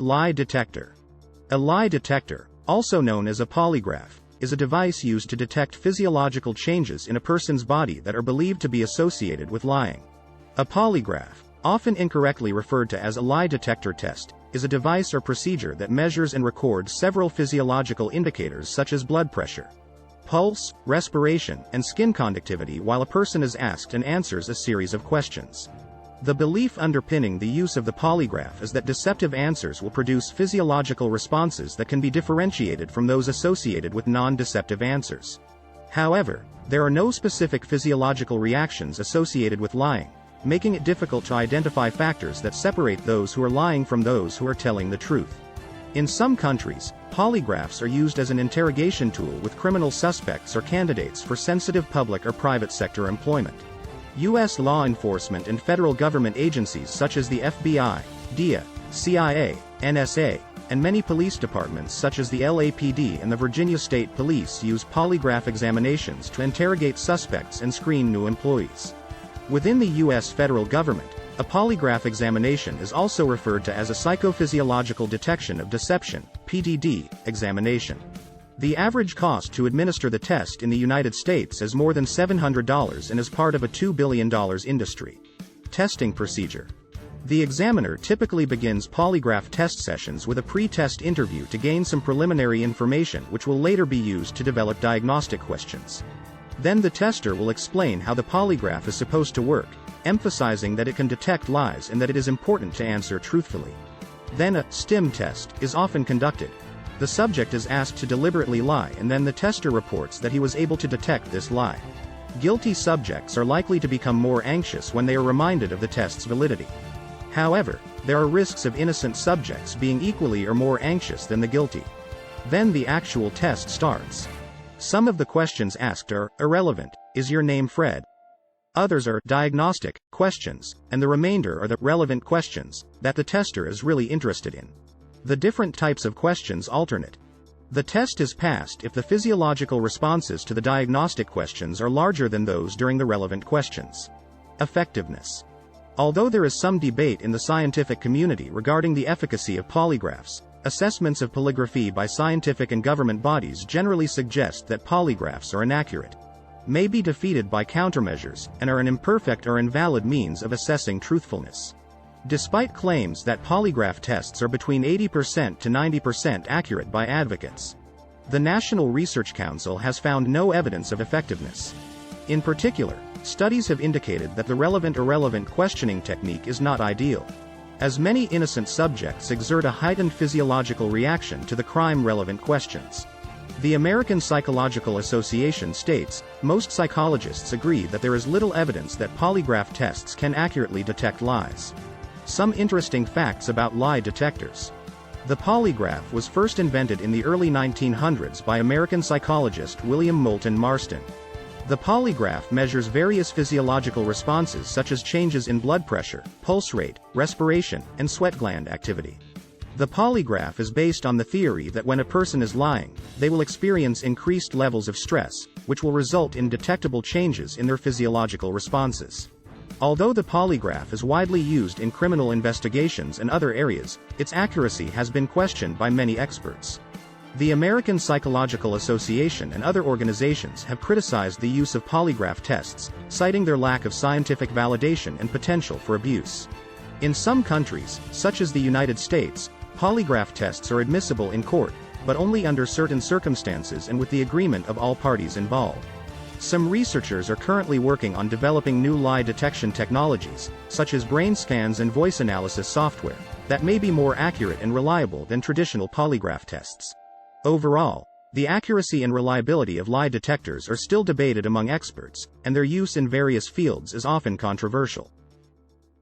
Lie detector. A lie detector, also known as a polygraph, is a device used to detect physiological changes in a person's body that are believed to be associated with lying. A polygraph, often incorrectly referred to as a lie detector test, is a device or procedure that measures and records several physiological indicators such as blood pressure, pulse, respiration, and skin conductivity while a person is asked and answers a series of questions. The belief underpinning the use of the polygraph is that deceptive answers will produce physiological responses that can be differentiated from those associated with non-deceptive answers. However, there are no specific physiological reactions associated with lying, making it difficult to identify factors that separate those who are lying from those who are telling the truth. In some countries, polygraphs are used as an interrogation tool with criminal suspects or candidates for sensitive public or private sector employment. U.S. law enforcement and federal government agencies such as the FBI, DEA, CIA, NSA, and many police departments such as the LAPD and the Virginia State Police use polygraph examinations to interrogate suspects and screen new employees. Within the U.S. federal government, a polygraph examination is also referred to as a psychophysiological detection of deception, PDD, examination. The average cost to administer the test in the United States is more than $700 and is part of a $2 billion industry. Testing procedure. The examiner typically begins polygraph test sessions with a pre-test interview to gain some preliminary information which will later be used to develop diagnostic questions. Then the tester will explain how the polygraph is supposed to work, emphasizing that it can detect lies and that it is important to answer truthfully. Then a STIM test is often conducted. The subject is asked to deliberately lie and then the tester reports that he was able to detect this lie. Guilty subjects are likely to become more anxious when they are reminded of the test's validity. However, there are risks of innocent subjects being equally or more anxious than the guilty. Then the actual test starts. Some of the questions asked are irrelevant, is your name Fred? Others are diagnostic questions, and the remainder are the relevant questions that the tester is really interested in. The different types of questions alternate. The test is passed if the physiological responses to the diagnostic questions are larger than those during the relevant questions. Effectiveness. Although there is some debate in the scientific community regarding the efficacy of polygraphs, assessments of polygraphy by scientific and government bodies generally suggest that polygraphs are inaccurate, may be defeated by countermeasures, and are an imperfect or invalid means of assessing truthfulness. Despite claims that polygraph tests are between 80% to 90% accurate by advocates, the National Research Council has found no evidence of effectiveness. In particular, studies have indicated that the relevant-irrelevant questioning technique is not ideal, as many innocent subjects exert a heightened physiological reaction to the crime-relevant questions. The American Psychological Association states, most psychologists agree that there is little evidence that polygraph tests can accurately detect lies. Some interesting facts about lie detectors. The polygraph was first invented in the early 1900s by American psychologist William Moulton Marston. The polygraph measures various physiological responses such as changes in blood pressure, pulse rate, respiration, and sweat gland activity. The polygraph is based on the theory that when a person is lying, they will experience increased levels of stress, which will result in detectable changes in their physiological responses. Although the polygraph is widely used in criminal investigations and other areas, its accuracy has been questioned by many experts. The American Psychological Association and other organizations have criticized the use of polygraph tests, citing their lack of scientific validation and potential for abuse. In some countries, such as the United States, polygraph tests are admissible in court, but only under certain circumstances and with the agreement of all parties involved. Some researchers are currently working on developing new lie detection technologies, such as brain scans and voice analysis software, that may be more accurate and reliable than traditional polygraph tests. Overall, the accuracy and reliability of lie detectors are still debated among experts, and their use in various fields is often controversial.